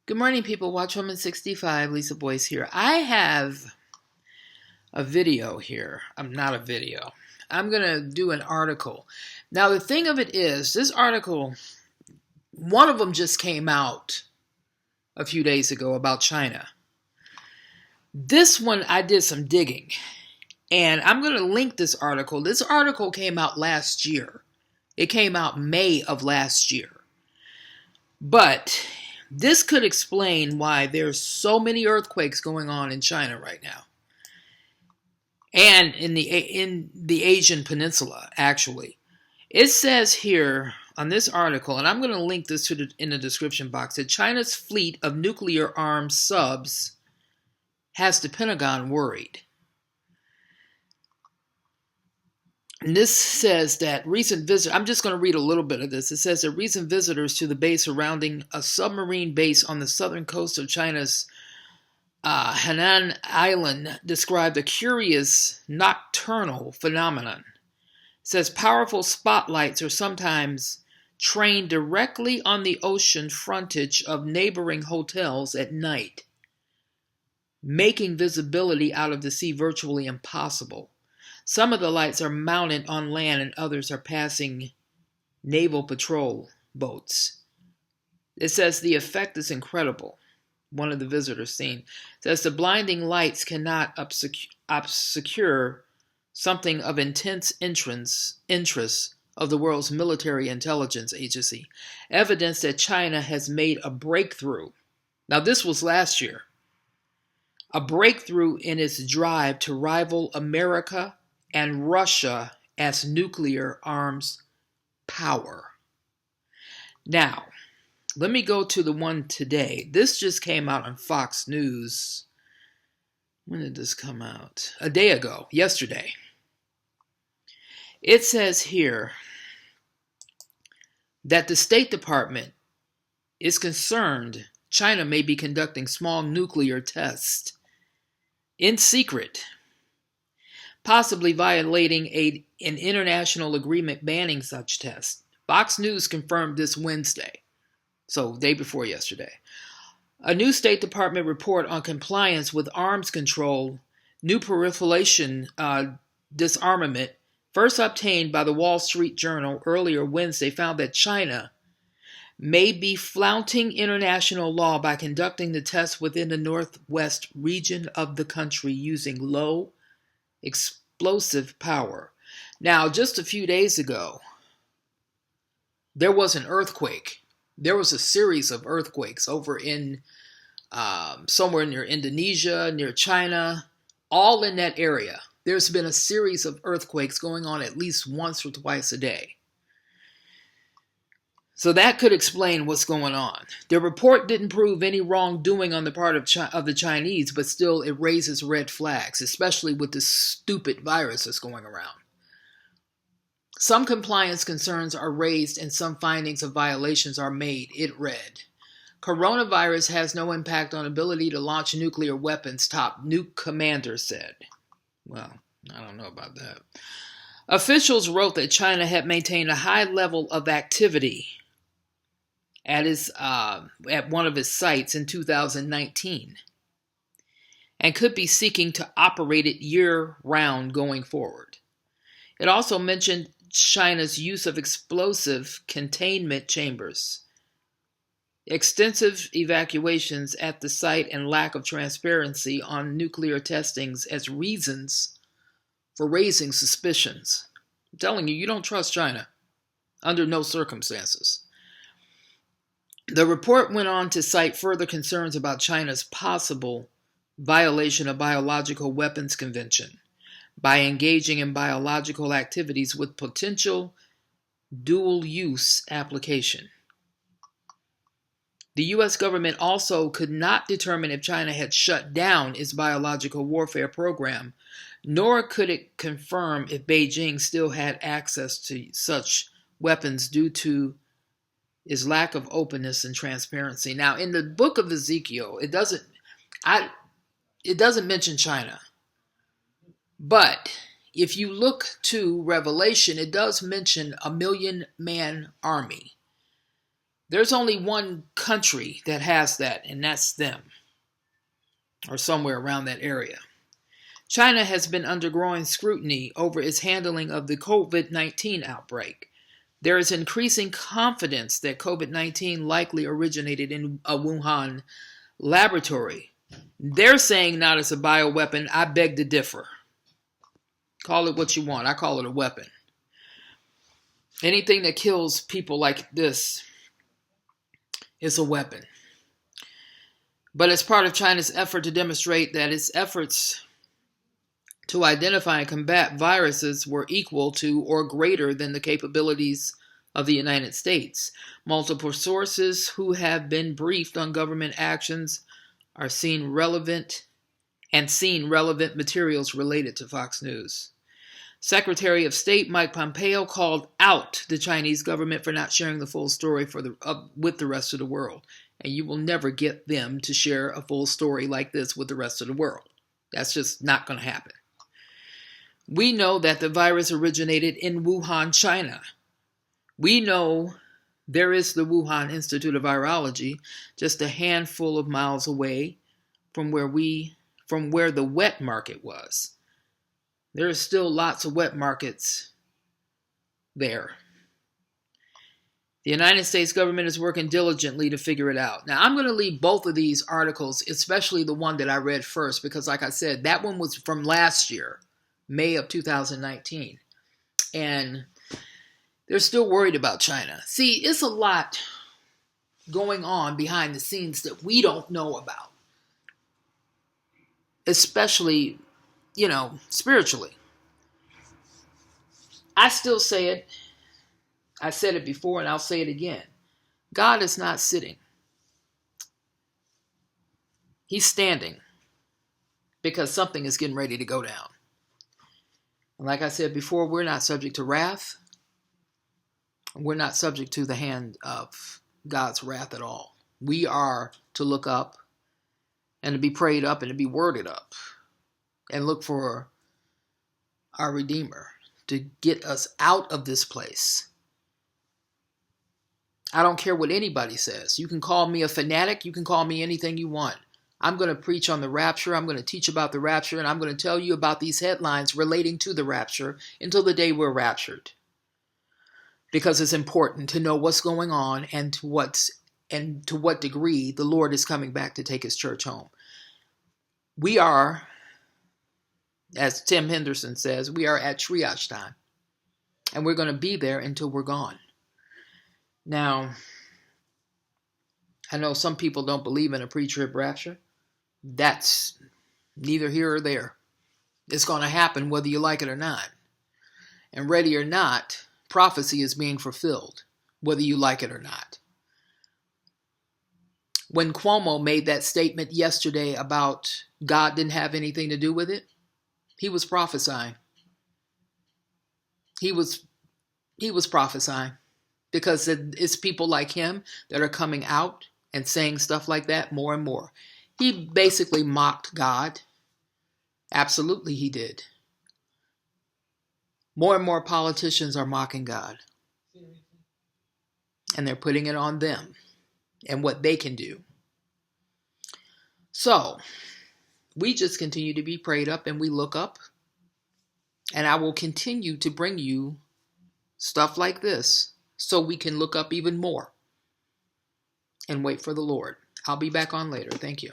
Good morning, people. Watch Woman 65. Lisa Boyce here. I have a video here. I'm not a video. I'm going to do an article. Now, the thing of it is, this article, one of them just came out a few days ago about China. This one, I did some digging. And I'm going to link this article. This article came out last year. It came out May of last year. But this could explain why there's so many earthquakes going on in China right now. And in the Asian Peninsula, actually. It says here on this article, and I'm going to link this in the description box, that China's fleet of nuclear-armed subs has the Pentagon worried. And this says that recent visitors, I'm just going to read a little bit of this. It says that recent visitors to the base surrounding a submarine base on the southern coast of China's Hainan Island described a curious nocturnal phenomenon. It says powerful spotlights are sometimes trained directly on the ocean frontage of neighboring hotels at night, making visibility out of the sea virtually impossible. Some of the lights are mounted on land and others are passing naval patrol boats. It says the effect is incredible. One of the visitors seen says the blinding lights cannot obscure something of intense interest of the world's military intelligence agency, evidence that China has made a breakthrough. Now, this was last year. A breakthrough in its drive to rival America and Russia as nuclear arms power. Now, let me go to the one today. This just came out on Fox News. When did this come out? A day ago, yesterday. It says here that the State Department is concerned China may be conducting small nuclear tests in secret, possibly violating an international agreement banning such tests. Fox News confirmed this Wednesday, so day before yesterday. A new State Department report on compliance with arms control, new proliferation disarmament, first obtained by the Wall Street Journal earlier Wednesday, found that China may be flouting international law by conducting the tests within the northwest region of the country using low explosive power. Now, just a few days ago, there was an earthquake. There was a series of earthquakes over in somewhere near Indonesia, near China, all in that area. There's been a series of earthquakes going on at least once or twice a day. So that could explain what's going on. The report didn't prove any wrongdoing on the part of the Chinese, but still it raises red flags, especially with this stupid virus that's going around. Some compliance concerns are raised and some findings of violations are made, it read. Coronavirus has no impact on ability to launch nuclear weapons, top nuke commander said. Well, I don't know about that. Officials wrote that China had maintained a high level of activity at one of its sites in 2019 and could be seeking to operate it year-round going forward. It also mentioned China's use of explosive containment chambers, extensive evacuations at the site, and lack of transparency on nuclear testings as reasons for raising suspicions. I'm telling you, you don't trust China under no circumstances. The report went on to cite further concerns about China's possible violation of Biological Weapons Convention by engaging in biological activities with potential dual-use application. The U.S. government also could not determine if China had shut down its biological warfare program, nor could it confirm if Beijing still had access to such weapons due to its lack of openness and transparency. Now, in the book of Ezekiel, it doesn't mention China. But if you look to Revelation, it does mention a 1,000,000-man army. There's only one country that has that, and that's them, or somewhere around that area. China has been undergoing scrutiny over its handling of the COVID-19 outbreak. There is increasing confidence that COVID-19 likely originated in a Wuhan laboratory. They're saying not as a bioweapon. I beg to differ. Call it what you want. I call it a weapon. Anything that kills people like this is a weapon. But as part of China's effort to demonstrate that its efforts to identify and combat viruses were equal to or greater than the capabilities of the United States, multiple sources who have been briefed on government actions are seen relevant materials related to Fox News. Secretary of State Mike Pompeo called out the Chinese government for not sharing the full story with the rest of the world. And you will never get them to share a full story like this with the rest of the world. That's just not going to happen. We know that the virus originated in Wuhan, China. We know there is the Wuhan Institute of Virology just a handful of miles away from where the wet market was. There are still lots of wet markets there. The United States government is working diligently to figure it out. Now, I'm going to leave both of these articles, especially the one that I read first, because like I said, that one was from last year, May of 2019. And they're still worried about China. See, it's a lot going on behind the scenes that we don't know about. Especially, spiritually. I still say it. I said it before and I'll say it again. God is not sitting. He's standing because something is getting ready to go down. And like I said before, we're not subject to wrath. We're not subject to the hand of God's wrath at all. We are to look up and to be prayed up and to be worded up and look for our Redeemer to get us out of this place. I don't care what anybody says. You can call me a fanatic. You can call me anything you want. I'm going to preach on the rapture. I'm going to teach about the rapture. And I'm going to tell you about these headlines relating to the rapture until the day we're raptured. Because it's important to know what's going on and to what degree the Lord is coming back to take his church home. We are, as Tim Henderson says, we are at triage time. And we're going to be there until we're gone. Now, I know some people don't believe in a pre-trib rapture. That's neither here or there. It's going to happen whether you like it or not. And ready or not, prophecy is being fulfilled, whether you like it or not. When Cuomo made that statement yesterday about God didn't have anything to do with it, he was prophesying. He was prophesying. Because it's people like him that are coming out and saying stuff like that more and more. He basically mocked God. Absolutely he did. More and more politicians are mocking God. And they're putting it on them and what they can do. So, we just continue to be prayed up and we look up. And I will continue to bring you stuff like this. So we can look up even more and wait for the Lord. I'll be back on later. Thank you.